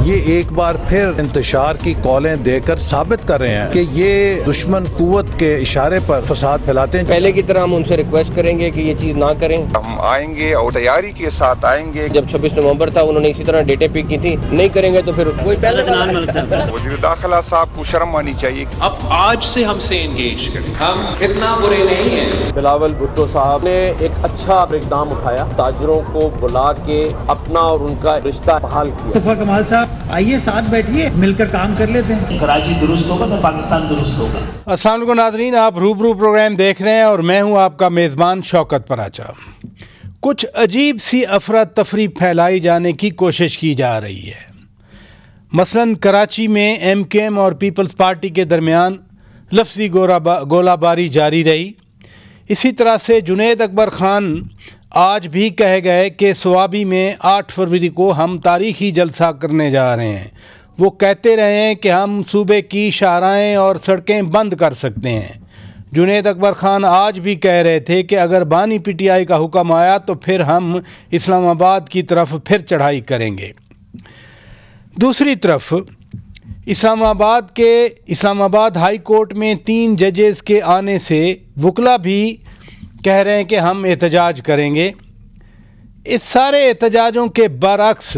یہ ایک بار پھر انتشار کی کالیں دے کر ثابت کر رہے ہیں کہ یہ دشمن قوت کے اشارے پر فساد پھیلاتے ہیں۔ پہلے کی طرح ہم ان سے ریکویسٹ کریں گے کہ یہ چیز نہ کریں۔ ہم آئیں گے اور تیاری کے ساتھ آئیں گے۔ جب 26 نومبر تھا انہوں نے اسی طرح ڈیٹے پک کی تھی، نہیں کریں گے تو پھر کوئی پہلے وزیر داخلہ صاحب کو شرم آنی چاہیے۔ اب آج سے ہم سے انگیج کریں، ہم اتنا برے نہیں ہیں۔ بلاول بھٹو صاحب نے ایک اچھا اقدام اٹھایا، تاجروں کو بلا کے اپنا اور ان کا رشتہ بحال کیا۔ مصطفیٰ کمال صاحب آئیے ساتھ بیٹھیے، مل کر کام کر لیتے ہیں۔ کراچی درست ہوگا تو پاکستان درست ہوگا۔ السلام علیکم ناظرین، آپ روبرو پروگرام دیکھ رہے ہیں اور میں ہوں آپ کا میزبان شوکت پراچا۔ کچھ عجیب سی افراتفری پھیلائی جانے کی کوشش کی جا رہی ہے۔ مثلاً کراچی میں ایم کیو ایم اور پیپلز پارٹی کے درمیان لفظی گولہ باری جاری رہی۔ اسی طرح سے جنید اکبر خان آج بھی کہہ گئے کہ سوابی میں 8 فروری کو ہم تاریخی جلسہ کرنے جا رہے ہیں۔ وہ کہتے رہے ہیں کہ ہم صوبے کی شاہراہیں اور سڑکیں بند کر سکتے ہیں۔ جنید اکبر خان آج بھی کہہ رہے تھے کہ اگر بانی پی ٹی آئی کا حکم آیا تو پھر ہم اسلام آباد کی طرف پھر چڑھائی کریں گے۔ دوسری طرف اسلام آباد ہائی کورٹ میں 3 ججز کے آنے سے وکلا بھی کہہ رہے ہیں کہ ہم احتجاج کریں گے۔ اس سارے احتجاجوں کے برعکس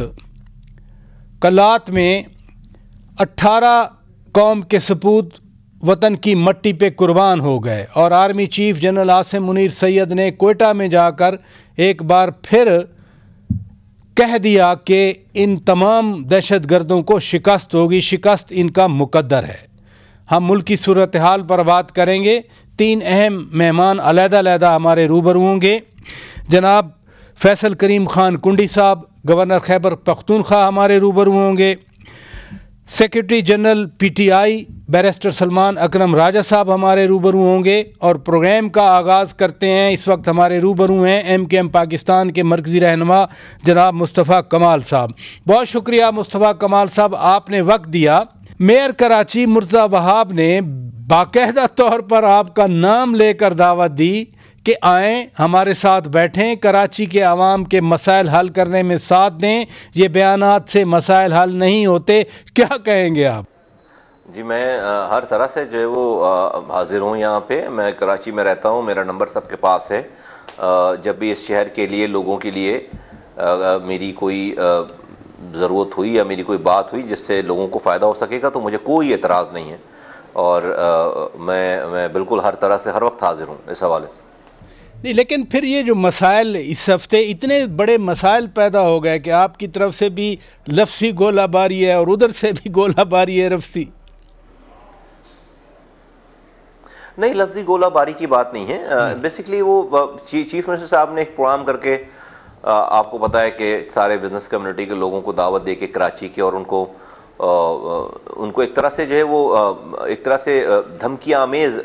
کلات میں 18 قوم کے سپوت وطن کی مٹی پہ قربان ہو گئے، اور army chief general Asim Munir Syed نے کوئٹہ میں جا کر ایک بار پھر کہہ دیا کہ ان تمام دہشت گردوں کو شکست ہوگی، شکست ان کا مقدر ہے۔ ہم ملک کی صورتحال پر بات کریں گے۔ 3 اہم مہمان علیحدہ علیحدہ ہمارے روبرو ہوں گے۔ جناب فیصل کریم خان کنڈی صاحب، گورنر خیبر پختونخوا ہمارے روبرو ہوں گے۔ Secretary general P T I barrister Salman Akram Raja sahib ہمارے روبرو ہوں گے، اور پروگرام کا آغاز کرتے ہیں۔ اس وقت ہمارے روبرو ہیں ایم کیو ایم پاکستان کے مرکزی رہنما جناب مصطفیٰ کمال صاحب۔ بہت شکریہ مصطفیٰ کمال صاحب، آپ نے وقت دیا۔ میئر کراچی مرزا وہاب نے باقاعدہ طور پر آپ کا نام لے کر دعوت دی کہ آئیں ہمارے ساتھ بیٹھیں، کراچی کے عوام کے مسائل حل کرنے میں ساتھ دیں۔ یہ بیانات سے مسائل حل نہیں ہوتے، کیا کہیں گے آپ؟ جی میں ہر طرح سے جو ہے وہ حاضر ہوں یہاں پہ۔ میں کراچی میں رہتا ہوں، میرا نمبر سب کے پاس ہے۔ جب بھی اس شہر کے لیے، لوگوں کے لیے میری کوئی ضرورت ہوئی یا میری کوئی بات ہوئی جس سے لوگوں کو فائدہ ہو سکے گا تو مجھے کوئی اعتراض نہیں ہے، اور میں بالکل ہر طرح سے ہر وقت حاضر ہوں اس حوالے سے۔ نہیں، لیکن پھر یہ جو مسائل اس ہفتے اتنے بڑے مسائل پیدا ہو گئے کہ آپ کی طرف سے بھی لفظی گولہ باری ہے اور ادھر سے بھی گولہ باری ہے لفظی۔ نہیں، لفظی گولہ باری کی بات نہیں ہے۔ بیسیکلی وہ چیف منسٹر صاحب نے ایک پروگرام کر کے، آپ کو پتہ ہے کہ سارے بزنس کمیونٹی کے لوگوں کو دعوت دے کے کراچی کے، اور ان کو ایک طرح سے جو ہے وہ ایک طرح سے دھمکی آمیز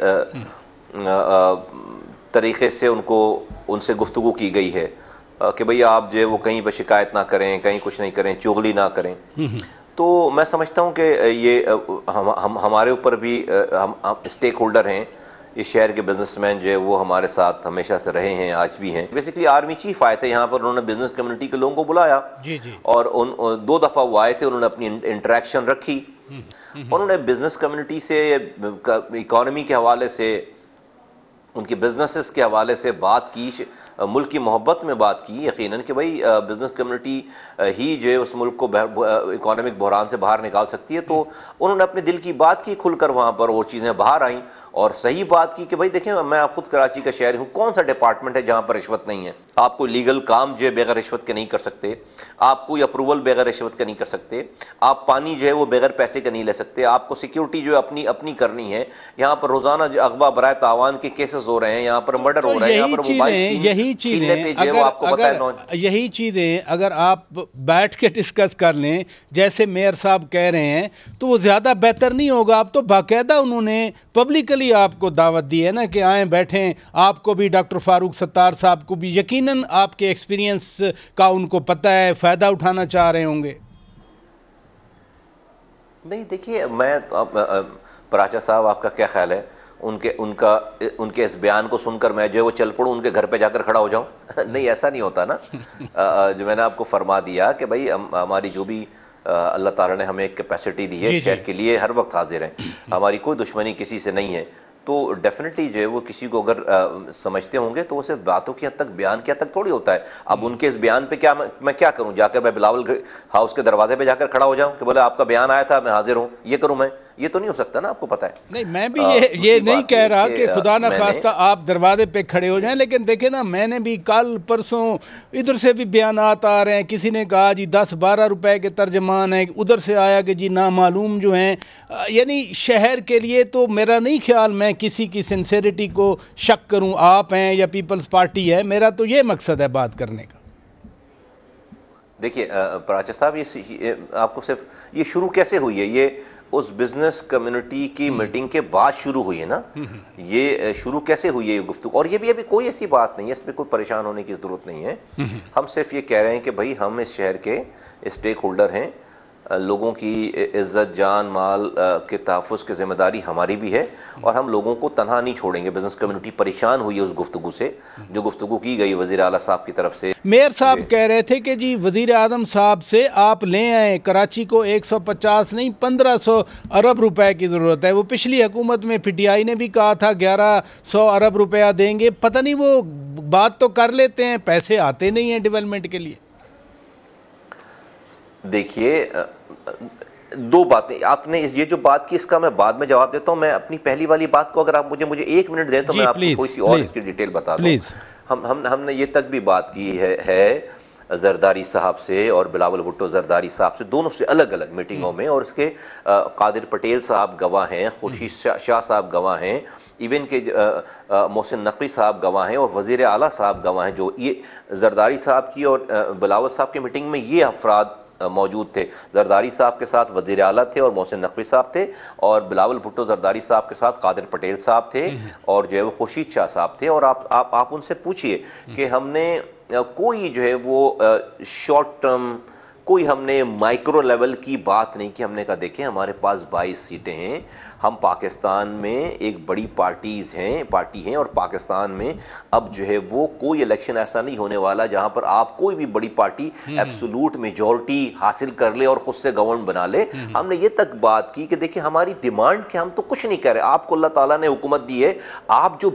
طریقے سے ان سے گفتگو کی گئی ہے کہ بھئی آپ جو ہے وہ کہیں پہ شکایت نہ کریں، کہیں کچھ نہیں کریں، چغلی نہ کریں۔ تو میں سمجھتا ہوں کہ یہ ہمارے اوپر بھی، ہم اسٹیک ہولڈر ہیں، یہ شہر کے بزنس مین جو ہے وہ ہمارے ساتھ ہمیشہ سے رہے ہیں، آج بھی ہیں۔ بیسیکلی آرمی چیف آئے تھے یہاں پر، انہوں نے بزنس کمیونٹی کے لوگوں کو بلایا، اور 2 دفعہ وہ آئے تھے، انہوں نے اپنی انٹریکشن رکھی، انہوں نے بزنس کمیونٹی سے، اکانومی کے حوالے سے، ان کے بزنسز کے حوالے سے بات کی، ملک کی محبت میں بات کی، یقیناً کہ بھائی بزنس کمیونٹی ہی جو ہے اس ملک کو اکانومک بحران سے باہر نکال سکتی ہے۔ تو انہوں نے اپنے دل کی بات کی کھل کر وہاں پر، اور چیزیں باہر آئیں، اور صحیح بات کی کہ بھائی دیکھیں، میں خود کراچی کا شہری ہوں، کون سا ڈپارٹمنٹ ہے جہاں پر رشوت نہیں ہے؟ آپ کوئی لیگل کام جو ہے بغیر رشوت کے نہیں کر سکتے، آپ کوئی اپروول بغیر رشوت کے نہیں کر سکتے، آپ پانی جو ہے وہ بغیر پیسے کے نہیں لے سکتے، آپ کو سیکیورٹی جو ہے اپنی کرنی ہے۔ یہاں پر روزانہ جو اغوا برائے تاوان کے کیسز ہو رہے ہیں، یہاں پر مرڈر ہو رہے ہیں، یہاں پر یہی چیزیں اگر آپ بیٹھ کے ڈسکس کر لیں جیسے میئر صاحب کہہ رہے ہیں تو وہ زیادہ بہتر نہیں ہوگا؟ آپ تو باقاعدہ انہوں نے پبلکلی آپ کو دعوت دی ہے نا کہ آئیں بیٹھیں، آپ کو بھی، ڈاکٹر فاروق ستار صاحب کو بھی، یقیناً آپ کے ایکسپیرینس کا ان کو پتہ ہے، فائدہ اٹھانا چاہ رہے ہوں گے۔ نہیں دیکھیے، میں پراچا صاحب، آپ کا کیا خیال ہے ان کے اس بیان کو سن کر میں جو ہے وہ چل پڑوں، ان کے گھر پہ جا کر کھڑا ہو جاؤں؟ نہیں، ایسا نہیں ہوتا نا۔ جو میں نے آپ کو فرما دیا کہ بھائی ہماری جو بھی اللہ تعالیٰ نے ہمیں ایک کیپیسٹی دی ہے، شہر کے لیے ہر وقت حاضر ہیں، ہماری کوئی دشمنی کسی سے نہیں ہے. تو ڈیفینیٹلی جو ہے وہ کسی کو اگر سمجھتے ہوں گے تو وہ صرف باتوں کی حد تک، بیان کی حد تک تھوڑی ہوتا ہے. اب ان کے اس بیان پہ کیا میں کیا کروں؟ جا کر میں بلاول ہاؤس کے دروازے پہ جا کر کھڑا ہو جاؤں کہ بولے آپ کا بیان آیا تھا میں حاضر ہوں، یہ کروں میں؟ یہ تو نہیں ہو سکتا نا، آپ کو پتہ ہے. نہیں میں بھی یہ نہیں کہہ رہا کہ خدا نہ خواستہ آپ دروازے پہ کھڑے ہو جائیں، لیکن دیکھیں نا، میں نے بھی کل پرسوں ادھر سے بھی بیانات آ رہے ہیں، کسی نے کہا جی 10-12 روپے کے ترجمان ہیں، ادھر سے آیا کہ جی نامعلوم جو ہیں. یعنی شہر کے لیے تو میرا نہیں خیال میں کسی کی سنسیریٹی کو شک کروں، آپ ہیں یا پیپلز پارٹی ہے، میرا تو یہ مقصد ہے بات کرنے کا. دیکھیے پراچا صاحب، یہ آپ کو صرف یہ شروع کیسے ہوئی ہے؟ یہ اس بزنس کمیونٹی کی میٹنگ کے بعد شروع ہوئی ہے نا. یہ شروع کیسے ہوئی ہے یہ گفتگو؟ اور یہ بھی ابھی کوئی ایسی بات نہیں ہے، اس میں کوئی پریشان ہونے کی ضرورت نہیں ہے. ہم صرف یہ کہہ رہے ہیں کہ بھائی ہم اس شہر کے اسٹیک ہولڈر ہیں، لوگوں کی عزت جان مال کے تحفظ کی ذمہ داری ہماری بھی ہے، اور ہم لوگوں کو تنہا نہیں چھوڑیں گے. بزنس کمیونٹی پریشان ہوئی ہے اس گفتگو سے جو گفتگو کی گئی وزیر اعلیٰ صاحب کی طرف سے. میئر صاحب کہہ رہے تھے کہ جی وزیر اعظم صاحب سے آپ لے آئیں، کراچی کو 150 نہیں 1500 ارب روپے کی ضرورت ہے. وہ پچھلی حکومت میں پی ٹی آئی نے بھی کہا تھا 1100 ارب روپیہ دیں گے. پتہ نہیں وہ بات تو کر لیتے ہیں، پیسے آتے نہیں ہیں ڈیولپمنٹ کے لیے. دیکھیے دو باتیں آپ نے یہ جو بات کی، اس کا میں بعد میں جواب دیتا ہوں. میں اپنی پہلی والی بات کو اگر آپ مجھے 1 منٹ دیں تو میں آپ کو کوئی سی اور اس کی ڈیٹیل بتا دوں. ہم نے یہ تک بھی بات کی ہے زرداری صاحب سے اور بلاول بھٹو زرداری صاحب سے، دونوں سے الگ الگ میٹنگوں میں، اور اس کے قادر پٹیل صاحب گواہ ہیں، خورشید شاہ صاحب گواہ ہیں، ایون کہ محسن نقوی صاحب گواہ ہیں، اور وزیر اعلیٰ صاحب گواہ ہیں. جو یہ زرداری صاحب کی اور بلاول صاحب کی میٹنگ میں یہ افراد موجود تھے. زرداری صاحب کے ساتھ وزیر اعلیٰ تھے اور محسن نقوی صاحب تھے، اور بلاول بھٹو زرداری صاحب کے ساتھ قادر پٹیل صاحب تھے، اور جو ہے وہ خورشید شاہ صاحب تھے. اور آپ ان سے پوچھئے کہ ہم نے کوئی جو ہے وہ شارٹ ٹرم، کوئی ہم نے مائکرو لیول کی بات نہیں کی. ہم نے کہا دیکھیں ہمارے پاس 22 سیٹیں ہیں، ہم پاکستان میں ایک بڑی پارٹی ہیں، اور پاکستان میں اب جو ہے وہ کوئی الیکشن ایسا نہیں ہونے والا جہاں پر آپ کوئی بھی بڑی پارٹی ایبسولوٹ میجورٹی حاصل کر لے اور خود سے گورن بنا لے. ہم نے یہ تک بات کی کہ دیکھیں ہماری ڈیمانڈ کہ ہم تو کچھ نہیں کہہ رہے، آپ کو اللہ تعالیٰ نے حکومت دی ہے، آپ جو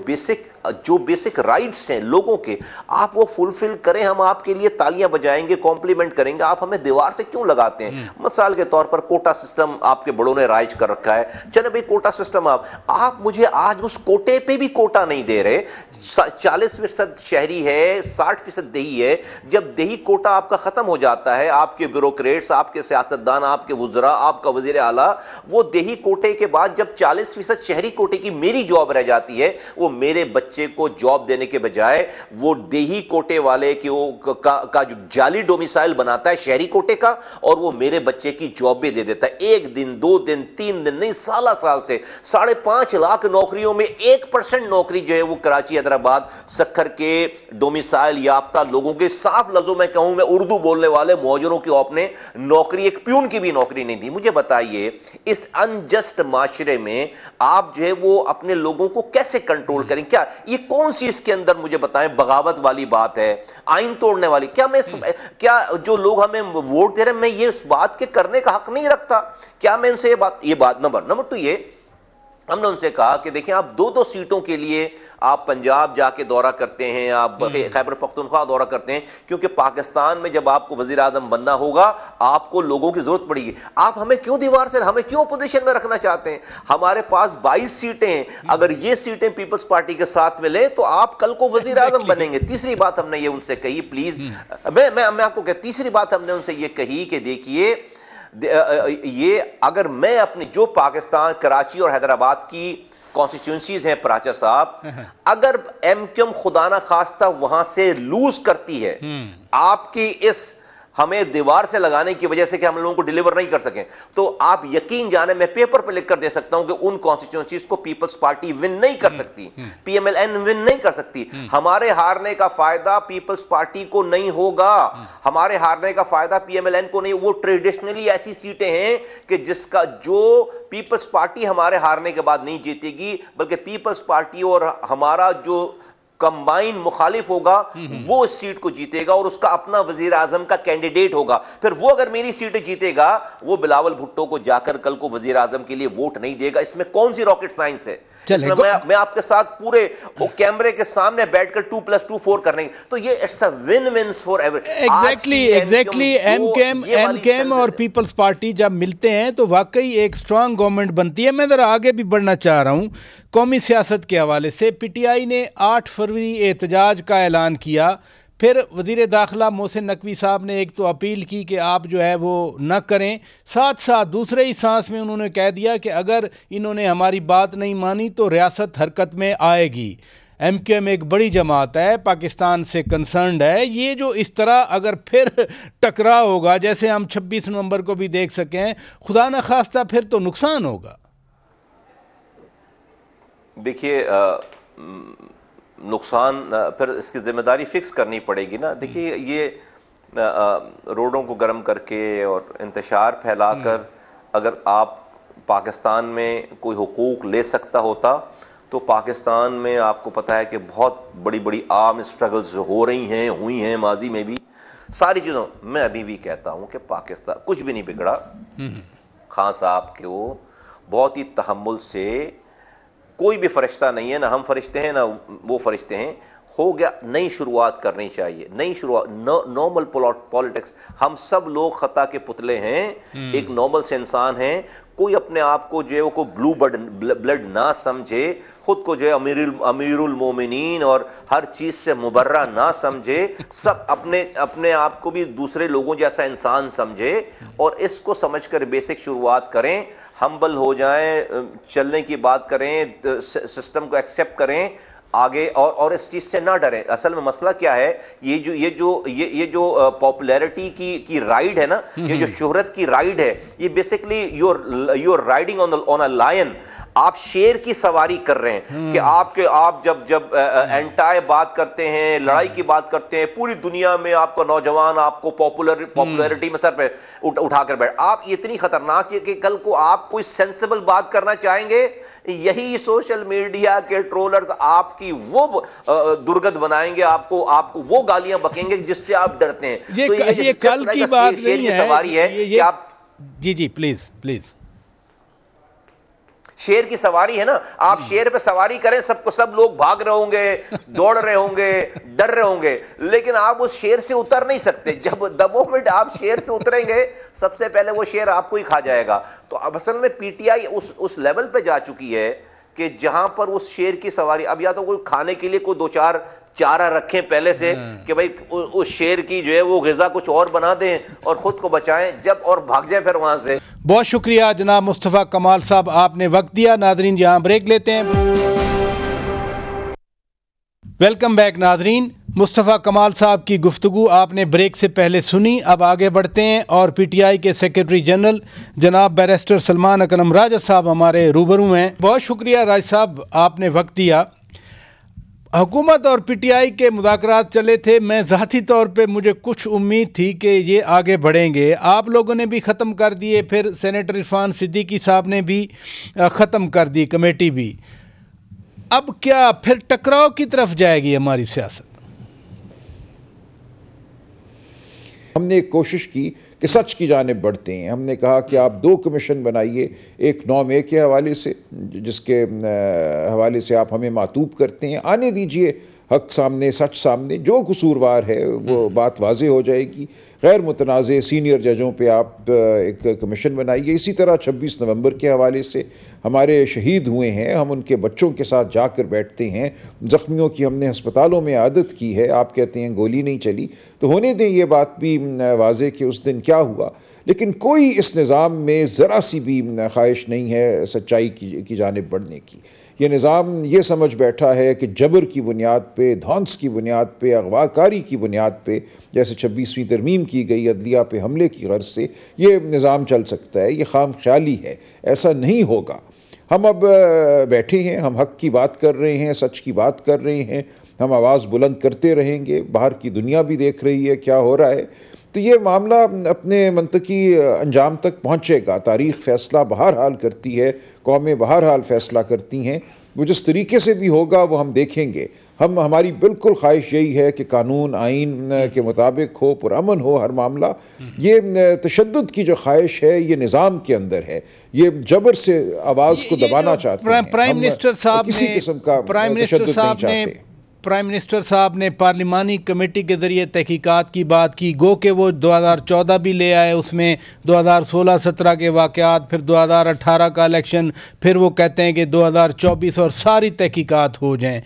بیسک رائٹس ہیں لوگوں کے آپ وہ فلفل کریں، ہم آپ کے لیے تالیاں بجائیں گے، کمپلیمنٹ کریں گے. آپ ہمیں دیوار سے کیوں لگاتے ہیں؟ مثال کے طور پر کوٹا سسٹم آپ کے بڑوں نے رائج کر رکھا ہے، چلے بھائی کوٹا سسٹم آپ مجھے آج اس کوٹے پہ بھی کوٹا نہیں دے رہے. 40% شہری ہے، 60% دیہی ہے. جب دیہی کوٹا آپ کا ختم ہو جاتا ہے، آپ کے بیوروکریٹس، آپ کے سیاستدان، آپ کے وزراء، آپ کا وزیر اعلیٰ، وہ دیہی کوٹے کے بعد جب 40% شہری کوٹے کی میری جاب رہ جاتی ہے، وہ میرے بچے کو جاب دینے کے بجائے وہ دیہی کوٹے والے کا جو جعلی ڈومیسائل بناتا ہے شہری کوٹے کا، اور وہ میرے بچے کی جاب بھی دے دیتا ہے. 1 دن 2 دن 3 دن نہیں، سال سے 5.5 لاکھ نوکریوں میں 1% نوکری جو ہے وہ کراچی حیدرآباد سکھر کے ڈومیسائل یافتہ لوگوں کے، صاف لفظوں میں کہوں میں اردو بولنے والے مہاجروں کی آپ نے نوکری، ایک پیون کی بھی نوکری نہیں دی. مجھے بتائیے اس انجسٹ معاشرے میں آپ جو ہے وہ اپنے لوگوں کو کیسے کنٹرول کریں؟ کیا یہ کون سی اس کے اندر مجھے بتائیں بغاوت والی بات ہے، آئین توڑنے والی؟ کیا جو لوگ ہمیں ووٹ دے رہے ہیں میں یہ اس بات کے کرنے کا حق نہیں رکھتا؟ کیا میں ان سے یہ بات نمبر 2 یہ ہم نے ان سے کہا کہ دیکھیں آپ 2 سیٹوں کے لیے آپ پنجاب جا کے دورہ کرتے ہیں، آپ خیبر پختونخوا دورہ کرتے ہیں، کیونکہ پاکستان میں جب آپ کو وزیر اعظم بننا ہوگا آپ کو لوگوں کی ضرورت پڑے گی. آپ ہمیں کیوں دیوار سے، ہمیں کیوں اپوزیشن میں رکھنا چاہتے ہیں؟ ہمارے پاس 22 سیٹیں ہیں، اگر یہ سیٹیں پیپلز پارٹی کے ساتھ میں لیں تو آپ کل کو وزیر اعظم بنیں گے. تیسری بات ہم نے یہ ان سے کہی، پلیز میں آپ کو کہ تیسری بات ہم نے ان سے یہ کہی کہ دیکھیے یہ اگر میں اپنی جو پاکستان کراچی اور حیدرآباد کی کانسٹیچوئنسیز ہیں پراچا صاحب، اگر ایم کیو ایم خدا نہ خواستہ وہاں سے لوز کرتی ہے آپ کی اس ہمیں دیوار سے لگانے کی وجہ سے کہ ہم لوگوں کو ڈیلیور نہیں کر سکیں، تو آپ یقین جانے میں پیپر پہ لکھ کر دے سکتا ہوں کہ ان کانسٹیچوئنسیز کو پیپلز پارٹی ون نہیں کر سکتی، P M L N won نہیں کر سکتی. ہمارے ہارنے کا فائدہ پیپلز پارٹی کو نہیں ہوگا، ہمارے ہارنے کا فائدہ پی ایم ایل این کو نہیں. وہ ٹریڈیشنلی ایسی سیٹیں ہیں کہ جس کا جو پیپلز پارٹی ہمارے ہارنے کے بعد نہیں جیتے گی، بلکہ پیپلز پارٹی اور ہمارا جو کمبائن مخالف ہوگا وہ اس سیٹ کو جیتے گا اور اس کا اپنا وزیر اعظم کا کینڈیڈیٹ ہوگا. پھر وہ اگر میری سیٹ جیتے گا وہ بلاول بھٹو کو جا کر کل کو وزیر اعظم کے لیے ووٹ نہیں دے گا. اس میں کون سی راکٹ سائنس ہے؟ میں آپ کے ساتھ پورے کیمرے کے سامنے بیٹھ کر 2+2=4 کرنے گے. تو یہ it's a one one for ever. Exactly ایم کیم اور پیپلز پارٹی جب ملتے ہیں تو واقعی ایک اسٹرانگ گورنمنٹ بنتی ہے. میں ذرا آگے بھی بڑھنا چاہ رہا ہوں قومی سیاست کے حوالے سے. پی ٹی آئی نے 8 فروری احتجاج کا اعلان کیا. پھر وزیر داخلہ محسن نقوی صاحب نے ایک تو اپیل کی کہ آپ جو ہے وہ نہ کریں، ساتھ ساتھ دوسرے ہی سانس میں انہوں نے کہہ دیا کہ اگر انہوں نے ہماری بات نہیں مانی تو ریاست حرکت میں آئے گی. ایم کیو ایم ایک بڑی جماعت ہے، پاکستان سے کنسرنڈ ہے. یہ جو اس طرح اگر پھر ٹکرا ہوگا جیسے ہم 26 نومبر کو بھی دیکھ سکیں، خدا نہ خواستہ پھر تو نقصان ہوگا. دیکھیے نقصان پھر اس کی ذمہ داری فکس کرنی پڑے گی نا. دیکھیے یہ روڈوں کو گرم کر کے اور انتشار پھیلا کر اگر آپ پاکستان میں کوئی حقوق لے سکتا ہوتا تو پاکستان میں آپ کو پتہ ہے کہ بہت بڑی بڑی عام اسٹرگلز ہو رہی ہیں، ہوئی ہیں ماضی میں بھی ساری چیزوں. میں ابھی بھی کہتا ہوں کہ پاکستان کچھ بھی نہیں بگڑا. خان صاحب کے وہ بہت ہی تحمل سے، کوئی بھی فرشتہ نہیں ہے، نہ ہم فرشتے ہیں نہ وہ فرشتے ہیں. ہو گیا، نئی شروعات کرنی چاہیے، نئی شروعات، نارمل پالیٹکس. ہم سب لوگ خطا کے پتلے ہیں، ایک نارمل سے انسان ہیں. کوئی اپنے آپ کو جو ہے وہ بلو بلڈ نہ سمجھے، خود کو جو ہے امیر المومنین اور ہر چیز سے مبرہ نہ سمجھے. سب اپنے آپ کو بھی دوسرے لوگوں جیسا انسان سمجھے اور اس کو سمجھ کر بیسک شروعات کریں. ہمبل ہو جائیں، چلنے کی بات کریں، سسٹم کو ایکسیپٹ کریں آگے اور اس چیز سے نہ ڈریں. اصل میں مسئلہ کیا ہے، یہ جو پاپولیرٹی کی رائڈ ہے نا، یہ جو شہرت کی رائڈ ہے، یہ basically your riding on a line. آپ شیر کی سواری کر رہے ہیں کہ آپ جب اینٹائی بات کرتے ہیں، لڑائی کی بات کرتے ہیں، پوری دنیا میں آپ کا نوجوان آپ کو پاپولیرٹی میں سر پہ اٹھا کر بیٹھ. آپ اتنی خطرناک ہے کہ کل کو آپ کوئی سینسیبل بات کرنا چاہیں گے، یہی سوشل میڈیا کے ٹرولرز آپ کی وہ درگت بنائیں گے، آپ کو وہ گالیاں بکیں گے جس سے آپ ڈرتے ہیں. تو یہ کل کی بات نہیں ہے، سواری ہے کہ آپ جی پلیز شیر کی سواری ہے نا. آپ شیر پہ سواری کریں، سب لوگ بھاگ رہے ہوں گے، دوڑ رہے ہوں گے، ڈر رہے ہوں گے، لیکن آپ اس شیر سے اتر نہیں سکتے. جب the moment آپ شیر سے اتریں گے سب سے پہلے وہ شیر آپ کو ہی کھا جائے گا. تو اب اصل میں پی ٹی آئی اس لیول پہ جا چکی ہے کہ جہاں پر اس شیر کی سواری، اب یا تو کوئی کھانے کے لیے کوئی 2-4 چارہ رکھیں پہلے سے کہ بھائی اس شیر کی جو ہے وہ غذا کچھ اور بنا دیں اور خود کو بچائیں جب، اور بھاگ جائیں پھر وہاں سے. بہت شکریہ جناب مصطفیٰ کمال صاحب، آپ نے وقت دیا. ناظرین یہاں بریک لیتے ہیں. ویلکم بیک ناظرین. مصطفیٰ کمال صاحب کی گفتگو آپ نے بریک سے پہلے سنی. اب آگے بڑھتے ہیں اور پی ٹی آئی کے سیکریٹری جنرل جناب بیرسٹر سلمان اکرم راجہ صاحب ہمارے روبرو ہیں. بہت شکریہ راج صاحب، آپ نے وقت دیا. حکومت اور پی ٹی آئی کے مذاکرات چلے تھے. میں ذاتی طور پہ مجھے کچھ امید تھی کہ یہ آگے بڑھیں گے. آپ لوگوں نے بھی ختم کر دیے، پھر سینیٹر عرفان صدیقی صاحب نے بھی ختم کر دی، کمیٹی بھی. اب کیا پھر ٹکراؤ کی طرف جائے گی ہماری سیاست؟ ہم نے ایک کوشش کی کہ سچ کی جانب بڑھتے ہیں. ہم نے کہا کہ آپ 2 کمیشن بنائیے، ایک 9 کے حوالے سے جس کے حوالے سے آپ ہمیں معطوب کرتے ہیں. آنے دیجئے حق سامنے، سچ سامنے، جو قصوروار ہے وہ بات واضح ہو جائے گی. غیر متنازع سینئر ججوں پہ آپ ایک کمیشن بنائیے. اسی طرح 26 نومبر کے حوالے سے ہمارے شہید ہوئے ہیں، ہم ان کے بچوں کے ساتھ جا کر بیٹھتے ہیں. زخمیوں کی ہم نے ہسپتالوں میں عادت کی ہے. آپ کہتے ہیں گولی نہیں چلی، تو ہونے دیں یہ بات بھی واضح کہ اس دن کیا ہوا. لیکن کوئی اس نظام میں ذرا سی بھی خواہش نہیں ہے سچائی کی جانب بڑھنے کی. یہ نظام یہ سمجھ بیٹھا ہے کہ جبر کی بنیاد پہ، دھونس کی بنیاد پہ، اغوا کاری کی بنیاد پہ، جیسے 26ویں ترمیم کی گئی عدلیہ پہ حملے کی غرض سے یہ نظام چل سکتا ہے. یہ خام خیالی ہے، ایسا نہیں ہوگا. ہم اب بیٹھے ہیں، ہم حق کی بات کر رہے ہیں، سچ کی بات کر رہے ہیں. ہم آواز بلند کرتے رہیں گے. باہر کی دنیا بھی دیکھ رہی ہے کیا ہو رہا ہے. تو یہ معاملہ اپنے منطقی انجام تک پہنچے گا. تاریخ فیصلہ بہرحال کرتی ہے، قومیں بہرحال فیصلہ کرتی ہیں. وہ جس طریقے سے بھی ہوگا وہ ہم دیکھیں گے. ہماری بالکل خواہش یہی ہے کہ قانون آئین کے مطابق ہو، پرامن ہو ہر معاملہ. یہ تشدد کی جو خواہش ہے یہ نظام کے اندر ہے، یہ جبر سے آواز کو دبانا چاہتے ہیں. پرائم منسٹر صاحب کسی قسم کا تشدد نہیں چاہتے. پرائم منسٹر صاحب نے پارلیمانی کمیٹی کے ذریعے تحقیقات کی بات کی، گو کہ وہ 2014 بھی لے آئے، اس میں 2016-17 کے واقعات، پھر 2018 کا الیکشن، پھر وہ کہتے ہیں کہ 2024 اور ساری تحقیقات ہو جائیں.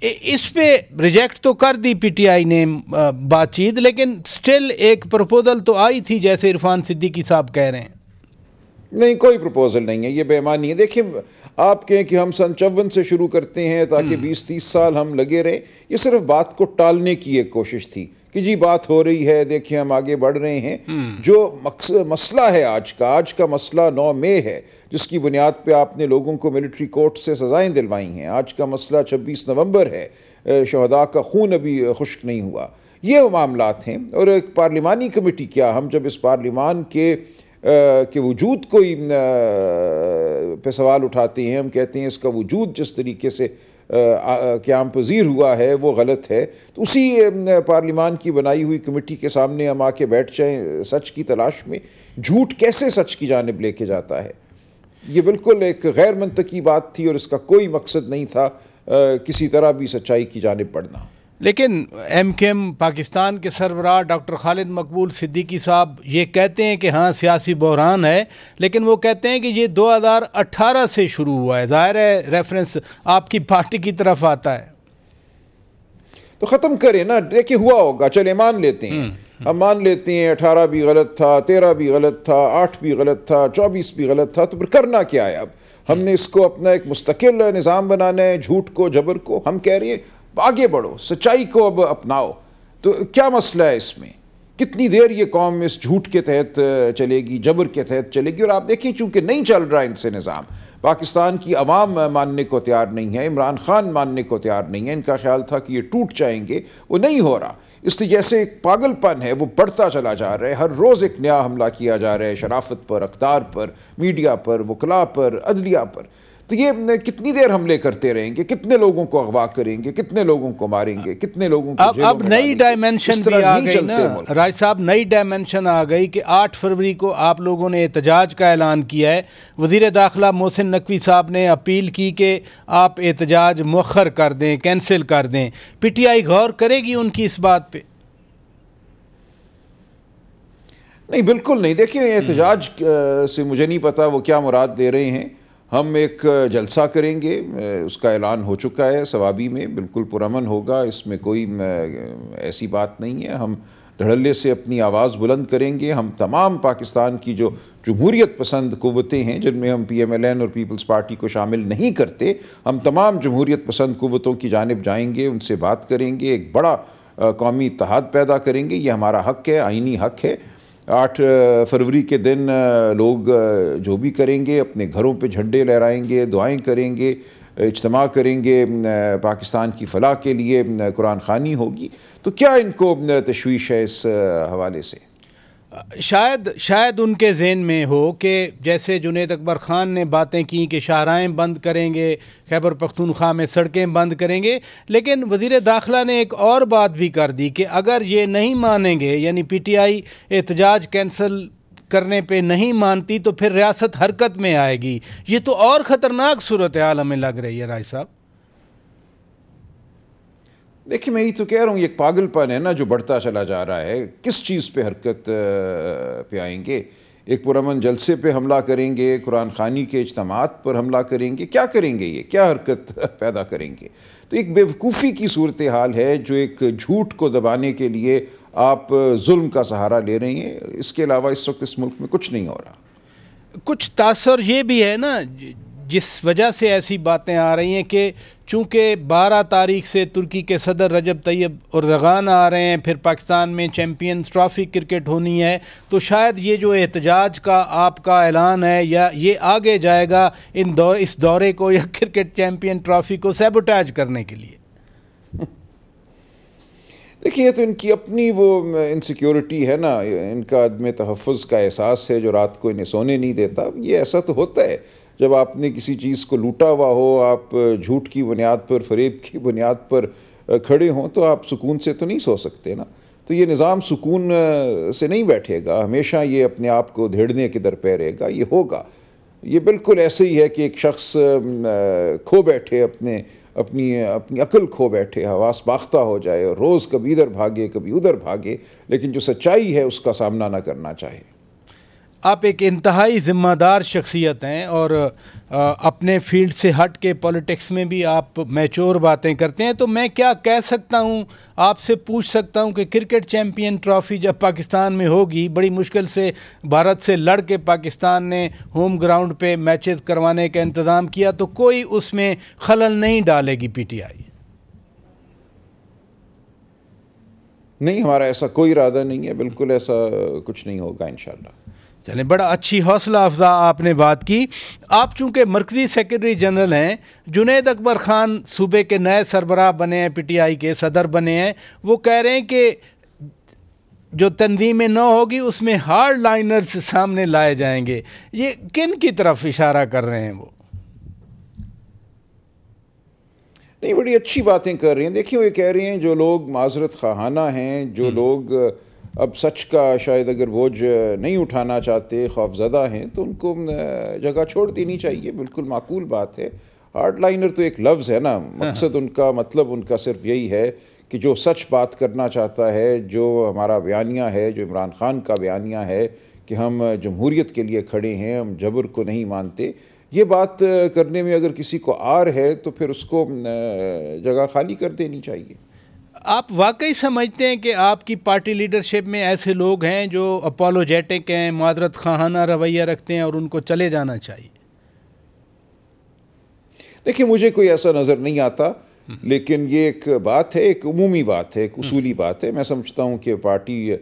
اس پہ ریجیکٹ تو کر دی پی ٹی آئی نے بات چیت، لیکن سٹل ایک پروپوزل تو آئی تھی جیسے عرفان صدیقی صاحب کہہ رہے ہیں. نہیں، کوئی پروپوزل نہیں ہے، یہ بے ایمانی ہے. دیکھیں، آپ کہیں کہ ہم سن 54 سے شروع کرتے ہیں تاکہ 20-30 سال ہم لگے رہیں، یہ صرف بات کو ٹالنے کی ایک کوشش تھی کہ جی بات ہو رہی ہے، دیکھیں ہم آگے بڑھ رہے ہیں. جو مسئلہ ہے آج کا مسئلہ 9 مئی ہے، جس کی بنیاد پہ آپ نے لوگوں کو ملٹری کورٹ سے سزائیں دلوائی ہیں. آج کا مسئلہ 26 نومبر ہے، شہداء کا خون ابھی خشک نہیں ہوا. یہ معاملات ہیں. اور ایک پارلیمانی کمیٹی کیا، ہم جب اس پارلیمان کے وجود کوئی پہ سوال اٹھاتے ہیں، ہم کہتے ہیں اس کا وجود جس طریقے سے قیام پذیر ہوا ہے وہ غلط ہے، تو اسی پارلیمان کی بنائی ہوئی کمیٹی کے سامنے ہم آ کے بیٹھ جائیں سچ کی تلاش میں. جھوٹ کیسے سچ کی جانب لے کے جاتا ہے؟ یہ بالکل ایک غیر منطقی بات تھی اور اس کا کوئی مقصد نہیں تھا کسی طرح بھی سچائی کی جانب بڑھنا. لیکن ایم کیو ایم پاکستان کے سربراہ ڈاکٹر خالد مقبول صدیقی صاحب یہ کہتے ہیں کہ ہاں سیاسی بحران ہے، لیکن وہ کہتے ہیں کہ یہ 2018 سے شروع ہوا ہے. ظاہر ہے ریفرنس آپ کی پارٹی کی طرف آتا ہے. تو ختم کریں نا. دیکھیں ہوا ہوگا، چلے مان لیتے ہیں، ہم مان لیتے ہیں 18 بھی غلط تھا، 13 بھی غلط تھا، 8 بھی غلط تھا، 24 بھی غلط تھا. تو پھر کرنا کیا ہے؟ اب ہم نے اس کو اپنا ایک مستقل نظام بنانا ہے، جھوٹ کو، جبر کو. ہم کہہ رہے ہیں آگے بڑھو، سچائی کو اب اپناؤ. تو کیا مسئلہ ہے اس میں؟ کتنی دیر یہ قوم اس جھوٹ کے تحت چلے گی، جبر کے تحت چلے گی؟ اور آپ دیکھیں چونکہ نہیں چل رہا ان سے نظام، پاکستان کی عوام ماننے کو تیار نہیں ہے، عمران خان ماننے کو تیار نہیں ہے. ان کا خیال تھا کہ یہ ٹوٹ جائیں گے، وہ نہیں ہو رہا. اس لیے جیسے ایک پاگل پن ہے وہ بڑھتا چلا جا رہا ہے. ہر روز ایک نیا حملہ کیا جا رہا ہے، شرافت پر، اقدار پر، میڈیا پر، وکلاء پر، عدلیہ پر. تو یہ کتنی دیر حملے کرتے رہیں گے؟ کتنے لوگوں کو اغوا کریں گے؟ کتنے لوگوں کو ماریں گے؟ کتنے لوگوں کو جیلوں میں اب نئی ڈائمنشن بھی آ گئی نا راج صاحب، نئی ڈائمنشن آ گئی کہ 8 فروری کو آپ لوگوں نے احتجاج کا اعلان کیا ہے. وزیر داخلہ محسن نقوی صاحب نے اپیل کی کہ آپ احتجاج مؤخر کر دیں، کینسل کر دیں. پی ٹی آئی غور کرے گی ان کی اس بات پہ؟ نہیں، بالکل نہیں. دیکھیں احتجاج سے مجھے نہیں پتا وہ کیا مراد دے رہے ہیں. ہم ایک جلسہ کریں گے، اس کا اعلان ہو چکا ہے ثوابی میں، بالکل پرامن ہوگا، اس میں کوئی ایسی بات نہیں ہے. ہم دھڑلے سے اپنی آواز بلند کریں گے. ہم تمام پاکستان کی جو جمہوریت پسند قوتیں ہیں، جن میں ہم پی ایم ایل این اور پیپلز پارٹی کو شامل نہیں کرتے، ہم تمام جمہوریت پسند قوتوں کی جانب جائیں گے، ان سے بات کریں گے، ایک بڑا قومی اتحاد پیدا کریں گے. یہ ہمارا حق ہے، آئینی حق ہے. 8 فروری کے دن لوگ جو بھی کریں گے، اپنے گھروں پہ جھنڈے لہرائیں گے، دعائیں کریں گے، اجتماع کریں گے، پاکستان کی فلاح کے لیے قرآن خوانی ہوگی. تو کیا ان کو تشویش ہے اس حوالے سے؟ شاید ان کے ذہن میں ہو کہ جیسے جنید اکبر خان نے باتیں کی کہ شاہراہیں بند کریں گے، خیبر پختونخوا میں سڑکیں بند کریں گے، لیکن وزیر داخلہ نے ایک اور بات بھی کر دی کہ اگر یہ نہیں مانیں گے، یعنی پی ٹی آئی احتجاج کینسل کرنے پہ نہیں مانتی تو پھر ریاست حرکت میں آئے گی. یہ تو اور خطرناک صورتحال ہمیں لگ رہی ہے راج صاحب. دیکھیں میں یہ تو کہہ رہا ہوں، یہ ایک پاگل پن ہے نا جو بڑھتا چلا جا رہا ہے. کس چیز پہ حرکت پہ آئیں گے؟ ایک پرامن جلسے پہ حملہ کریں گے، قرآن خوانی کے اجتماعات پر حملہ کریں گے؟ کیا کریں گے؟ یہ کیا حرکت پیدا کریں گے؟ تو ایک بیوقوفی کی صورتحال ہے جو ایک جھوٹ کو دبانے کے لیے آپ ظلم کا سہارا لے رہے ہیں. اس کے علاوہ اس وقت اس ملک میں کچھ نہیں ہو رہا. کچھ تاثر یہ بھی ہے نا جس وجہ سے ایسی باتیں آ رہی ہیں کہ چونکہ 12 تاریخ سے ترکی کے صدر رجب طیب اردغان آ رہے ہیں، پھر پاکستان میں چیمپئنز ٹرافی کرکٹ ہونی ہے، تو شاید یہ جو احتجاج کا آپ کا اعلان ہے یا یہ آگے جائے گا اس دورے کو یا کرکٹ چیمپئن ٹرافی کو سیبوٹیج کرنے کے لیے. دیکھیے تو ان کی اپنی وہ انسیکیورٹی ہے نا، ان کا عدم تحفظ کا احساس ہے جو رات کو انہیں سونے نہیں دیتا. یہ ایسا تو ہوتا ہے جب آپ نے کسی چیز کو لوٹا ہوا ہو، آپ جھوٹ کی بنیاد پر، فریب کی بنیاد پر کھڑے ہوں تو آپ سکون سے تو نہیں سو سکتے نا. تو یہ نظام سکون سے نہیں بیٹھے گا, ہمیشہ یہ اپنے آپ کو دھیڑنے کے در پہ رہے گا. یہ ہوگا, یہ بالکل ایسے ہی ہے کہ ایک شخص کھو بیٹھے, اپنی عقل کھو بیٹھے, حواس باختہ ہو جائے اور روز کبھی ادھر بھاگے کبھی ادھر بھاگے, لیکن جو سچائی ہے اس کا سامنا نہ کرنا چاہے. آپ ایک انتہائی ذمہ دار شخصیت ہیں اور اپنے فیلڈ سے ہٹ کے پولیٹکس میں بھی آپ میچور باتیں کرتے ہیں, تو میں کیا کہہ سکتا ہوں, آپ سے پوچھ سکتا ہوں کہ کرکٹ چیمپئن ٹرافی جب پاکستان میں ہوگی, بڑی مشکل سے بھارت سے لڑ کے پاکستان نے ہوم گراؤنڈ پہ میچز کروانے کا انتظام کیا, تو کوئی اس میں خلل نہیں ڈالے گی پی ٹی آئی؟ نہیں, ہمارا ایسا کوئی ارادہ نہیں ہے, بالکل ایسا کچھ نہیں ہوگا انشاءاللہ. چلیں, بڑا اچھی حوصلہ افزا آپ نے بات کی. آپ چونکہ مرکزی سیکرٹری جنرل ہیں, جنید اکبر خان صوبے کے نئے سربراہ بنے ہیں, پی ٹی آئی کے صدر بنے ہیں, وہ کہہ رہے ہیں کہ جو تنظیم نو ہوگی اس میں ہارڈ لائنرز سامنے لائے جائیں گے. یہ کن کی طرف اشارہ کر رہے ہیں وہ؟ نہیں, بڑی اچھی باتیں کر رہے ہیں. دیکھیں, وہ یہ کہہ رہے ہیں جو لوگ معذرت خواہانہ ہیں, جو لوگ اب سچ کا شاید اگر بوجھ نہیں اٹھانا چاہتے, خوف زدہ ہیں, تو ان کو جگہ چھوڑ دینی چاہیے. بالکل معقول بات ہے. ہارڈ لائنر تو ایک لفظ ہے نا, مقصد ان کا, مطلب ان کا صرف یہی ہے کہ جو سچ بات کرنا چاہتا ہے, جو ہمارا بیانیہ ہے, جو عمران خان کا بیانیہ ہے کہ ہم جمہوریت کے لیے کھڑے ہیں, ہم جبر کو نہیں مانتے, یہ بات کرنے میں اگر کسی کو آر ہے تو پھر اس کو جگہ خالی کر دینی چاہیے. آپ واقعی سمجھتے ہیں کہ آپ کی پارٹی لیڈرشپ میں ایسے لوگ ہیں جو اپولوجیٹک ہیں, معذرت خواہانہ رویہ رکھتے ہیں اور ان کو چلے جانا چاہیے؟ دیکھیں, مجھے کوئی ایسا نظر نہیں آتا, لیکن یہ ایک بات ہے, ایک عمومی بات ہے, ایک اصولی بات ہے. میں سمجھتا ہوں کہ پارٹی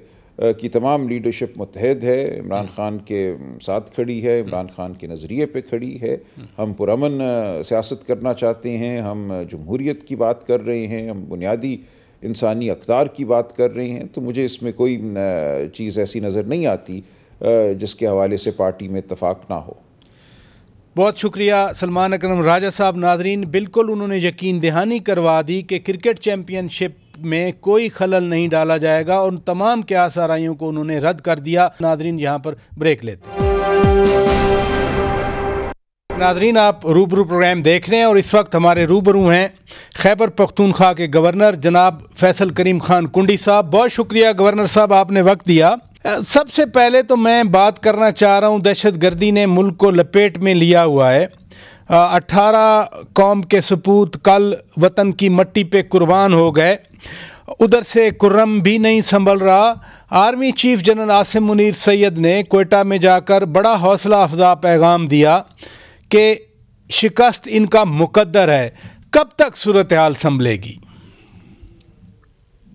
کی تمام لیڈرشپ متحد ہے, عمران خان کے ساتھ کھڑی ہے, عمران خان کے نظریے پہ کھڑی ہے. ہم پرامن سیاست کرنا چاہتے ہیں, ہم جمہوریت کی بات کر رہے ہیں, ہم بنیادی انسانی اقدار کی بات کر رہے ہیں. تو مجھے اس میں کوئی چیز ایسی نظر نہیں آتی جس کے حوالے سے پارٹی میں اتفاق نہ ہو. بہت شکریہ سلمان اکرم راجہ صاحب. ناظرین, بالکل انہوں نے یقین دہانی کروا دی کہ کرکٹ چیمپئن شپ میں کوئی خلل نہیں ڈالا جائے گا, اور ان تمام قیاس آرائیوں کو انہوں نے رد کر دیا. ناظرین, یہاں پر بریک لیتے ہیں. ناظرین, آپ روبرو پروگرام دیکھ رہے ہیں اور اس وقت ہمارے روبرو ہیں خیبر پختونخوا کے گورنر جناب فیصل کریم خان کنڈی صاحب. بہت شکریہ گورنر صاحب, آپ نے وقت دیا. سب سے پہلے تو میں بات کرنا چاہ رہا ہوں, دہشت گردی نے ملک کو لپیٹ میں لیا ہوا ہے. 18 قوم کے سپوت کل وطن کی مٹی پہ قربان ہو گئے. ادھر سے کرم بھی نہیں سنبھل رہا. Army chief general Asim Munir Syed نے کوئٹہ میں جا کر بڑا حوصلہ افزا پیغام دیا کہ شکست ان کا مقدر ہے. کب تک صورتحال سنبھلے گی؟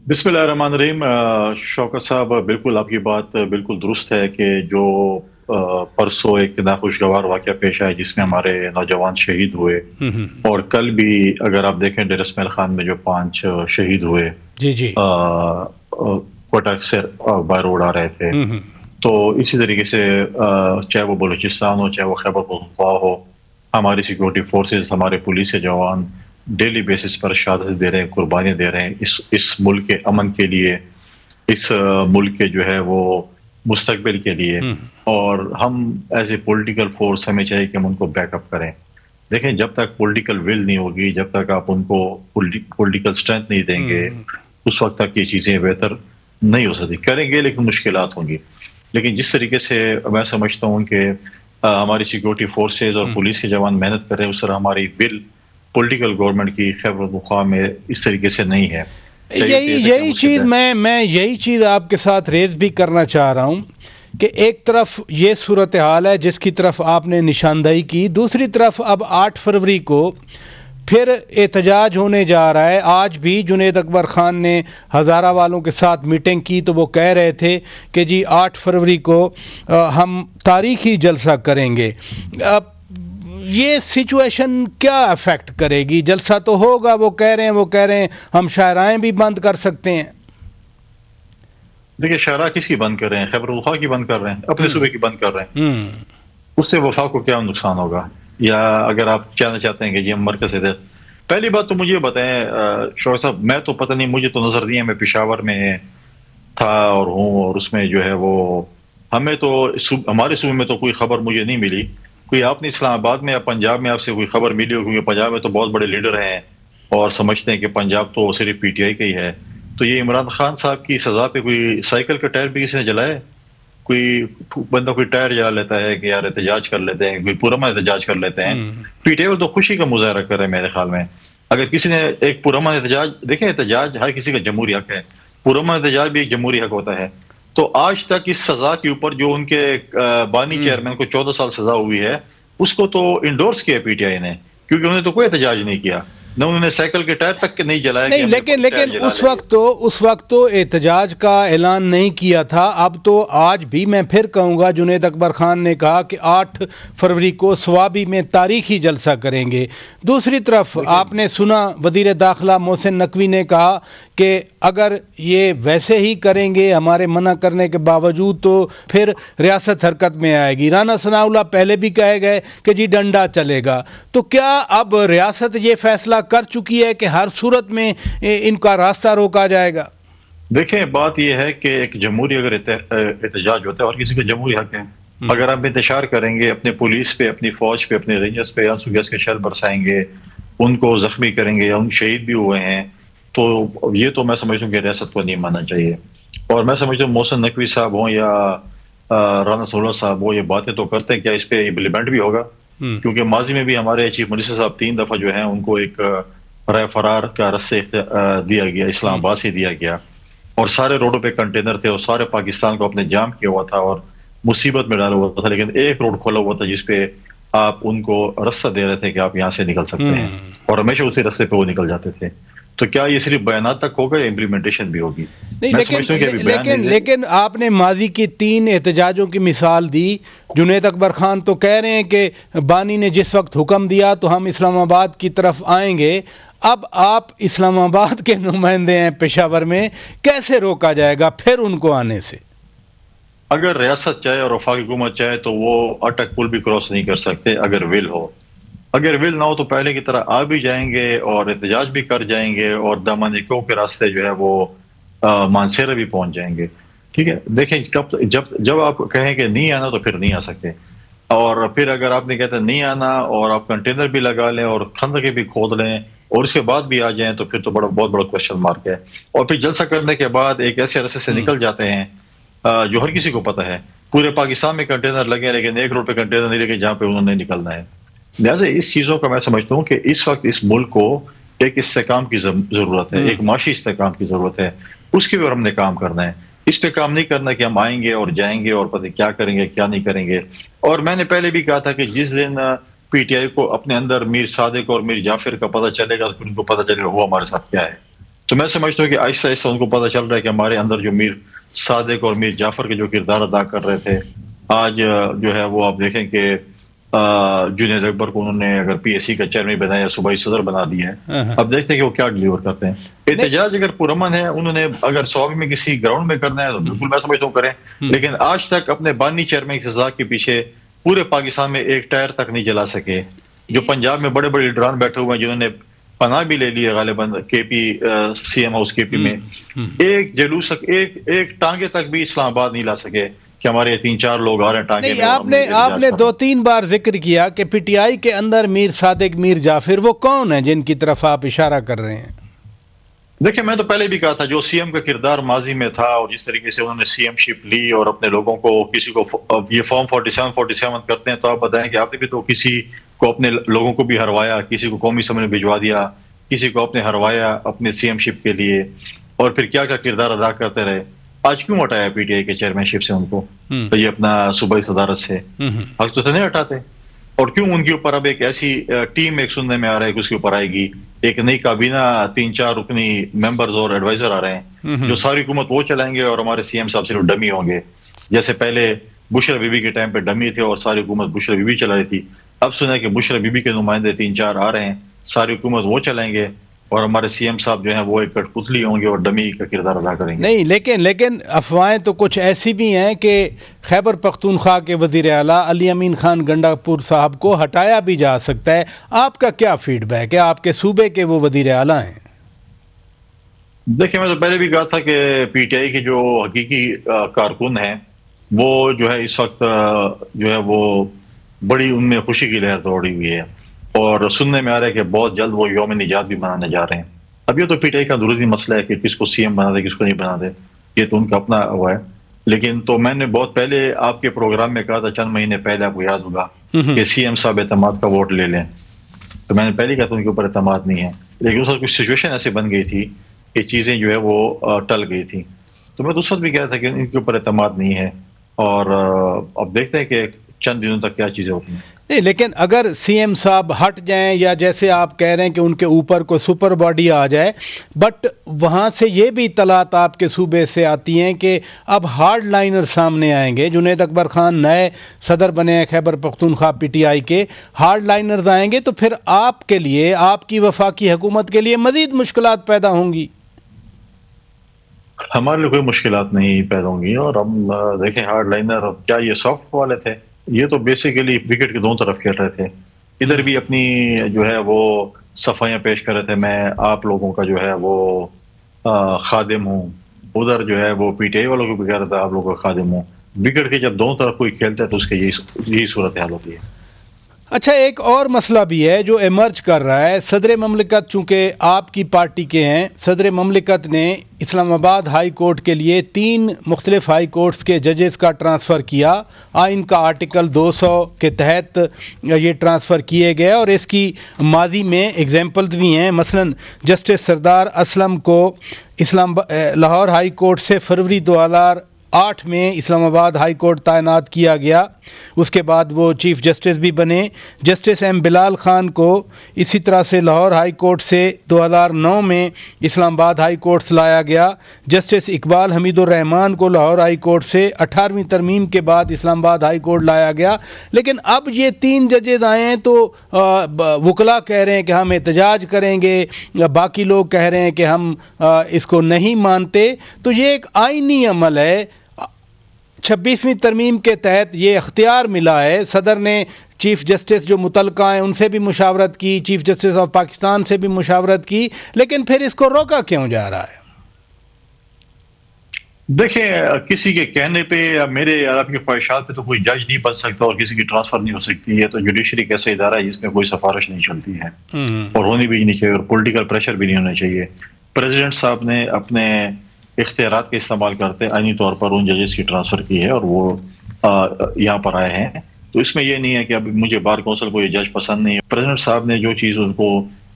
بسم اللہ الرحمن الرحیم. شوکت صاحب, بالکل آپ کی بات بالکل درست ہے کہ جو پرسوں ایک ناخوشگوار واقعہ پیش آیا جس میں ہمارے نوجوان شہید ہوئے, اور کل بھی اگر آپ دیکھیں ڈیر اسماعیل خان میں جو 5 شہید ہوئے, جی کوئٹہ سے بائی روڈ آ رہے تھے, تو اسی طریقے سے چاہے وہ بلوچستان ہو, چاہے وہ خیبر پختونخوا ہو, ہماری سیکورٹی فورسز, ہمارے پولیس کے جوان ڈیلی بیسس پر شہادت دے رہے ہیں, قربانیاں دے رہے ہیں اس ملک کے امن کے لیے, اس ملک کے جو ہے وہ مستقبل کے لیے. اور ہم ایز اے پولیٹیکل فورس ہمیں چاہیے کہ ہم ان کو بیک اپ کریں. دیکھیں, جب تک پولیٹیکل ول نہیں ہوگی, جب تک آپ ان کو پولیٹیکل اسٹرینتھ نہیں دیں گے, اس وقت تک یہ چیزیں بہتر نہیں ہو سکتی. کریں گے لیکن مشکلات ہوں گی. لیکن جس طریقے سے میں سمجھتا ہوں کہ ہماری سیکورٹی فورسز اور پولیس کے جوان محنت کر رہے ہیں, اس طرح ہماری ول پولیٹیکل گورنمنٹ کی خیبر پختونخوا میں اس طریقے سے نہیں ہے. یہی چیز میں یہی چیز آپ کے ساتھ ریز بھی کرنا چاہ رہا ہوں کہ ایک طرف یہ صورتحال ہے جس کی طرف آپ نے نشاندہی کی, دوسری طرف اب 8 فروری کو پھر احتجاج ہونے جا رہا ہے. آج بھی جنید اکبر خان نے ہزارہ والوں کے ساتھ میٹنگ کی تو وہ کہہ رہے تھے کہ جی 8 فروری کو ہم تاریخی جلسہ کریں گے. یہ سچویشن کیا افیکٹ کرے گی؟ جلسہ تو ہوگا, وہ کہہ رہے ہیں ہم شاہراہیں بھی بند کر سکتے ہیں. دیکھیں, شاہراہ کس کی بند کر رہے ہیں؟ خیبر پختونخوا کی بند کر رہے ہیں, اپنے صوبے کی بند کر رہے ہیں. اس سے وفاق کو کیا نقصان ہوگا؟ یا اگر آپ کہنا چاہتے ہیں کہ جی ہم مرکز سے پہلی بات تو مجھے بتائیں شوکت صاحب، میں تو پتہ نہیں، مجھے تو نظر نہیں ہے، میں پشاور میں تھا اور ہوں، اور اس میں جو ہے وہ ہمیں تو ہمارے صوبے میں تو کوئی خبر مجھے نہیں ملی. کوئی آپ نے اسلام آباد میں یا پنجاب میں آپ سے کوئی خبر ملی ہو؟ کیونکہ پنجاب میں تو بہت بڑے لیڈر ہیں اور سمجھتے ہیں کہ پنجاب تو صرف پی ٹی آئی کا ہی ہے. تو یہ عمران خان صاحب کی سزا پہ کوئی سائیکل کا ٹائر بھی کسی نے جلایا؟ کوئی بندہ کوئی ٹائر جلا لیتا ہے کہ یار احتجاج کر لیتے ہیں، کوئی پرامن احتجاج کر لیتے ہیں. پی ٹی آئی تو خوشی کا مظاہرہ کر رہے ہیں میرے خیال میں. اگر کسی نے ایک پرامن احتجاج، دیکھیں احتجاج ہر کسی کا جمہوری حق ہے، پرامن احتجاج بھی ایک جمہوری حق ہوتا ہے. تو آج تک اس سزا کے اوپر جو ان کے بانی چیئرمین کو 14 سال سزا ہوئی ہے، اس کو تو انڈورس کیا پی ٹی آئی نے، کیونکہ انہوں نے تو کوئی احتجاج نہیں کیا، نہ انہوں نے سائیکل کے ٹائر تک نہیں جلایا. نہیں، لیکن اس وقت تو احتجاج کا اعلان نہیں کیا تھا. اب تو آج بھی میں پھر کہوں گا، جنید اکبر خان نے کہا کہ 8 فروری کو سوابی میں تاریخی جلسہ کریں گے. دوسری طرف آپ نے سنا وزیر داخلہ محسن نقوی نے کہا کہ اگر یہ ویسے ہی کریں گے ہمارے منع کرنے کے باوجود تو پھر ریاست حرکت میں آئے گی. رانا ثناء اللہ پہلے بھی کہے گئے کہ جی ڈنڈا چلے گا. تو کیا اب ریاست یہ فیصلہ کر چکی ہے کہ ہر صورت میں ان کا راستہ روکا جائے گا؟ دیکھیں بات یہ ہے کہ ایک جمہوری اگر احتجاج ہوتا ہے اور کسی کا جمہوری حق ہے، اگر آپ انتشار کریں گے اپنے پولیس پہ، اپنی فوج پہ، اپنے رینجرز پہ آنسو گیس کے شیل برسائیں گے، ان کو زخمی کریں گے یا ان شہید بھی ہوئے ہیں، تو یہ تو میں سمجھتا ہوں کہ ریاست کو نہیں ماننا چاہیے. اور میں سمجھتا ہوں محسن نقوی صاحب ہوں یا رانا ثناء اللہ صاحب ہوں، یہ باتیں تو کرتے ہیں، کیا اس پہ امپلیمنٹ بھی ہوگا؟ کیونکہ ماضی میں بھی ہمارے چیف منسٹر صاحب 3 دفعہ جو ہیں ان کو ایک رائے فرار کا رستے دیا گیا، اسلام آباد سے دیا گیا، اور سارے روڈوں پہ کنٹینر تھے اور سارے پاکستان کو اپنے جام کیا ہوا تھا اور مصیبت میں ڈالا ہوا تھا، لیکن ایک روڈ کھولا ہوا تھا جس پہ آپ ان کو رستہ دے رہے تھے کہ آپ یہاں سے نکل سکتے ہیں، اور ہمیشہ اسی رستے پہ وہ نکل جاتے تھے. تو کیا یہ صرف بیانات تک ہوگا یا امپلیمنٹیشن بھی ہوگی؟ لیکن آپ نے ماضی کی 3 احتجاجوں کی مثال دی. جنید اکبر خان تو کہہ رہے ہیں کہ بانی نے جس وقت حکم دیا تو ہم اسلام آباد کی طرف آئیں گے. اب آپ اسلام آباد کے نمائندے ہیں پشاور میں، کیسے روکا جائے گا پھر ان کو آنے سے؟ اگر ریاست چاہے اور وفاقی حکومت چاہے تو وہ اٹک پل بھی کراس نہیں کر سکتے اگر ول ہو. اگر ول نہ ہو تو پہلے کی طرح آ بھی جائیں گے اور احتجاج بھی کر جائیں گے اور دامنیکوں کے راستے جو ہے وہ مانسیرا بھی پہنچ جائیں گے. ٹھیک ہے، دیکھیں جب آپ کہیں کہ نہیں آنا تو پھر نہیں آ سکتے، اور پھر اگر آپ نے کہتے نہیں آنا اور آپ کنٹینر بھی لگا لیں اور خندقیں بھی کھود لیں اور اس کے بعد بھی آ جائیں تو پھر تو بہت بڑا کوشچن مارک ہے. اور پھر جلسہ کرنے کے بعد ایک ایسے راستے سے نکل جاتے ہیں جو ہر کسی کو پتہ ہے، پورے پاکستان میں کنٹینر لگے لیکن ایک روڈ پہ کنٹینر نہیں لگے جہاں پہ انہوں نے نکلنا ہے. لہٰذا اس چیزوں کا میں سمجھتا ہوں کہ اس وقت اس ملک کو ایک استحکام کی ضرورت ہے، ایک معاشی استحکام کی ضرورت ہے. اس کے اوپر ہم نے کام کرنا ہے. اس پہ کام نہیں کرنا کہ ہم آئیں گے اور جائیں گے اور پتہ کیا کریں گے کیا نہیں کریں گے. اور میں نے پہلے بھی کہا تھا کہ جس دن پی ٹی آئی کو اپنے اندر میر صادق اور میر جعفر کا پتہ چلے گا تو ان کو پتہ چلے گا وہ ہمارے ساتھ کیا ہے. تو میں سمجھتا ہوں کہ آہستہ آہستہ ان کو پتہ چل رہا ہے کہ ہمارے اندر جو میر صادق اور میر جعفر کے جو کردار ادا کر رہے تھے، آج جو ہے وہ آپ دیکھیں کہ جنید اکبر کو انہوں نے اگر پی ایس سی کا چیئرمین بنایا، صوبائی صدر بنا دیا ہے. اب دیکھتے ہیں کہ وہ کیا ڈیلیور کرتے ہیں. احتجاج اگر پرامن ہے، انہوں نے اگر صوبے میں کسی گراؤنڈ میں کرنا ہے تو بالکل میں سمجھتا ہوں کریں، لیکن آج تک اپنے بانی چیئرمین کی سزا کے پیچھے پورے پاکستان میں ایک ٹائر تک نہیں جلا سکے. جو پنجاب میں بڑے بڑے لیڈران بیٹھے ہوئے ہیں جنہوں نے پناہ بھی لے لی ہے غالباً کے پی سی ایم ہاؤس کے پی میں، ایک جلوس ایک ٹانگے تک بھی اسلام آباد نہیں لا سکے کہ ہمارے 3-4 لوگ آ رہے ہیں ٹانگے میں. آپ نے 2-3 بار ذکر کیا کہ پی ٹی آئی کے اندر میر صادق، میر جعفر، وہ کون ہیں جن کی طرف آپ اشارہ کر رہے ہیں؟ دیکھیں میں تو پہلے بھی کہا تھا جو سی ایم کا کردار ماضی میں تھا اور جس طریقے سے انہوں نے سی ایم شپ لی اور اپنے لوگوں کو کسی کو یہ فارم 47 کرتے ہیں، تو آپ بتائیں کہ آپ نے بھی تو کسی کو اپنے لوگوں کو بھی ہروایا، کسی کو قومی اسمبلی میں بھجوا دیا، کسی کو اپنے ہروایا اپنے سی ایم شپ کے لیے، اور پھر کیا کردار ادا کرتے رہے. آج کیوں ہٹایا پی ٹی آئی کے چیئرمین شپ سے ان کو؟ تو یہ اپنا صوبائی صدارت سے حق تو نہیں ہٹاتے. اور کیوں ان کے اوپر اب ایک ایسی ٹیم ایک سننے میں آ رہا ہے کہ اس کے اوپر آئے گی ایک نئی کابینہ، 3-4 رکنی ممبرز اور ایڈوائزر آ رہے ہیں جو ساری حکومت وہ چلائیں گے اور ہمارے سی ایم صاحب صرف ڈمی ہوں گے. جیسے پہلے بشرا بی بی کے ٹائم پہ ڈمی تھے اور ساری حکومت بشرا بی بی چلا رہی تھی، اب سنا ہے کہ بشرا بی بی کے نمائندے 3-4 آ رہے ہیں، ساری حکومت وہ چلائیں گے. اور ہمارے سی ایم صاحب جو ہیں وہ ایک کٹپتلی ہوں گے اور ڈمی کا کردار ادا کریں گے. نہیں، لیکن افواہیں تو کچھ ایسی بھی ہیں کہ خیبر پختونخوا کے وزیر اعلیٰ علی امین خان گنڈا پور صاحب کو ہٹایا بھی جا سکتا ہے. آپ کا کیا فیڈ بیک ہے؟ آپ کے صوبے کے وہ وزیر اعلیٰ ہیں. دیکھیں، میں تو پہلے بھی کہا تھا کہ پی ٹی آئی کے جو حقیقی کارکن ہیں وہ جو ہے اس وقت جو ہے وہ بڑی ان میں خوشی کی لہر دوڑی ہوئی ہے، اور سننے میں آ رہا ہے کہ بہت جلد وہ یوم نجات بھی منانے جا رہے ہیں. اب یہ تو پی ٹی آئی کا ضروری مسئلہ ہے کہ کس کو سی ایم بنا دے کس کو نہیں بنا دے، یہ تو ان کا اپنا ہوا ہے. لیکن تو میں نے بہت پہلے آپ کے پروگرام میں کہا تھا، چند مہینے پہلے آپ کو یاد ہوگا کہ سی ایم صاحب اعتماد کا ووٹ لے لیں، تو میں نے پہلے کہا تھا ان کے اوپر اعتماد نہیں ہے. لیکن اس وقت کچھ سچویشن ایسے بن گئی تھی کہ چیزیں جو ہے وہ ٹل گئی تھیں، تو میں تو اس وقت بھی کہہ رہا تھا کہ ان کے اوپر اعتماد نہیں ہے، اور اب دیکھتے ہیں کہ چند دنوں تک کیا چیزیں ہوتی ہیں. نہیں، لیکن اگر سی ایم صاحب ہٹ جائیں یا جیسے آپ کہہ رہے ہیں کہ ان کے اوپر کوئی سپر باڈی آ جائے، بٹ وہاں سے یہ بھی اطلاعات آپ کے صوبے سے آتی ہیں کہ اب ہارڈ لائنر سامنے آئیں گے. جنید اکبر خان نئے صدر بنے ہیں خیبر پختونخوا پی ٹی آئی کے، ہارڈ لائنرز آئیں گے تو پھر آپ کے لیے، آپ کی وفاقی حکومت کے لیے مزید مشکلات پیدا ہوں گی. ہمارے لیے کوئی مشکلات نہیں پیدا ہوں گی، اور ہم دیکھیں ہارڈ لائنر کیا یہ سافٹ والے تھے، یہ تو بیسیکلی وکٹ کے دونوں طرف کھیل رہے تھے. ادھر بھی اپنی جو ہے وہ صفائیاں پیش کر رہے تھے، میں آپ لوگوں کا جو ہے وہ خادم ہوں، ادھر جو ہے وہ پی ٹی آئی والوں کو بھی کہہ رہا تھا آپ لوگوں کا خادم ہوں. وکٹ کے جب دونوں طرف کوئی کھیلتا ہے تو اس کے یہی صورتحال ہوتی ہے. اچھا، ایک اور مسئلہ بھی ہے جو ایمرج کر رہا ہے. صدر مملکت چونکہ آپ کی پارٹی کے ہیں، صدر مملکت نے اسلام آباد ہائی کورٹ کے لیے 3 مختلف ہائی کورٹس کے ججز کا ٹرانسفر کیا. آئین کا آرٹیکل 200 کے تحت یہ ٹرانسفر کیے گئے، اور اس کی ماضی میں ایگزامپلز بھی ہیں. مثلا جسٹس سردار اسلم کو لاہور ہائی کورٹ سے فروری 2008 میں اسلام آباد ہائی کورٹ تعینات کیا گیا. اس کے بعد وہ چیف جسٹس بھی بنے. جسٹس ایم بلال خان کو اسی طرح سے لاہور ہائی کورٹ سے 2009 میں اسلام آباد ہائی کورٹ سے لایا گیا. جسٹس اقبال حمید الرحمان کو لاہور ہائی کورٹ سے 18ویں ترمیم کے بعد اسلام آباد ہائی کورٹ لایا گیا. لیکن اب یہ 3 ججز آئے ہیں تو وکلاء کہہ رہے ہیں کہ ہم احتجاج کریں گے، باقی لوگ کہہ رہے ہیں کہ ہم اس کو نہیں مانتے. تو یہ ایک آئینی عمل ہے. 26ویں ترمیم کے تحت یہ اختیار ملا ہے. صدر نے چیف جسٹس جو متعلقہ ہیں ان سے بھی مشاورت کی، چیف جسٹس آف پاکستان سے بھی مشاورت کی، لیکن پھر اس کو روکا کیوں جا رہا ہے؟ دیکھیں، کسی کے کہنے پہ یا میرے یا آپ کی خواہشات پہ تو کوئی جج نہیں بن سکتا اور کسی کی ٹرانسفر نہیں ہو سکتی. یہ تو جوڈیشری کا ایسا ادارہ ہے جس میں کوئی سفارش نہیں چلتی ہے اور ہونی بھی نہیں چاہیے، اور پولیٹیکل پریشر بھی نہیں ہونا چاہیے. پریزیڈنٹ صاحب نے اپنے اختیارات کا استعمال کرتے آئینی طور پر ان ججز کی ٹرانسفر کی ہے اور وہ یہاں پر آئے ہیں. تو اس میں یہ نہیں ہے کہ اب مجھے بار کونسل کو یہ جج پسند نہیں ہے. پریزیڈنٹ صاحب نے جو چیز ان کو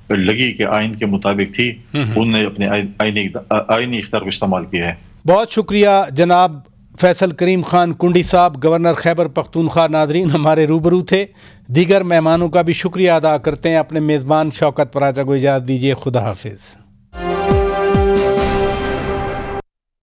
لگی کہ آئین کے مطابق تھی، انہوں نے اپنے آئینی اختیار کو استعمال کیا ہے. بہت شکریہ جناب فیصل کریم خان کنڈی صاحب، گورنر خیبر پختونخوا. ناظرین، ہمارے روبرو تھے. دیگر مہمانوں کا بھی شکریہ ادا کرتے ہیں. اپنے میزبان شوکت پراچا کو اجازت دیجیے. خدا حافظ.